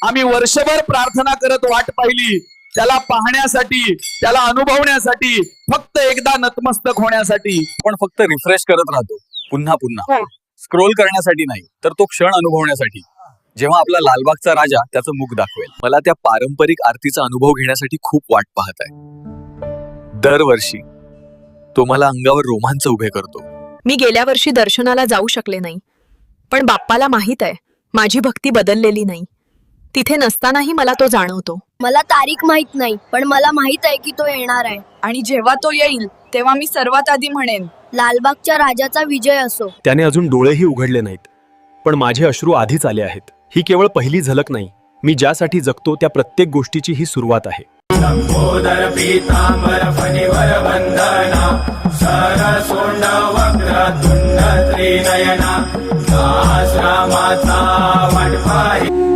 आम्ही वर्षभर प्रार्थना करत वाट पाहिली, त्याला पाहण्यासाठी, त्याला अनुभवण्यासाठी, फक्त एकदा नतमस्तक होण्यासाठी. पण फक्त रिफ्रेश करत राहतो पुन्हा पुन्हा, स्क्रोल करण्यासाठी नाही, तर तो क्षण अनुभवण्यासाठी, जेव्हा आपला लालबागचा राजा त्याचं मुख दाखवेल. मला त्या पारंपरिक आरतीचा अनुभव घेण्यासाठी खूप वाट पाहत आहे. दरवर्षी तो मला अंगावर रोमांच उभे करतो. मी गेल्या वर्षी दर्शनाला जाऊ शकले नाही, पण बाप्पाला माहित आहे माझी भक्ती बदललेली नाही. तिथे नसतानाही मला तो जाणवतो. मला तारीख माहित नाही, पण मला माहित आहे की तो येणार आहे. आणि जेव्हा तो येईल तेव्हा मी सर्वात आधी म्हणेन, लालबागच्या राजाचा विजय असो. त्याने अजून डोळेही उघडले नाहीत, पण माझे अश्रू आधीच आले आहेत. ही केवळ पहिली झलक नाही, मी ज्यासाठी जगतो त्या प्रत्येक गोष्टीची ही सुरुवात आहे. लंबोदर पीतांबर फणीवर वंदना, सरसोंड वक्रतुंड त्रिनयना, दास रामाचा वाट पाही.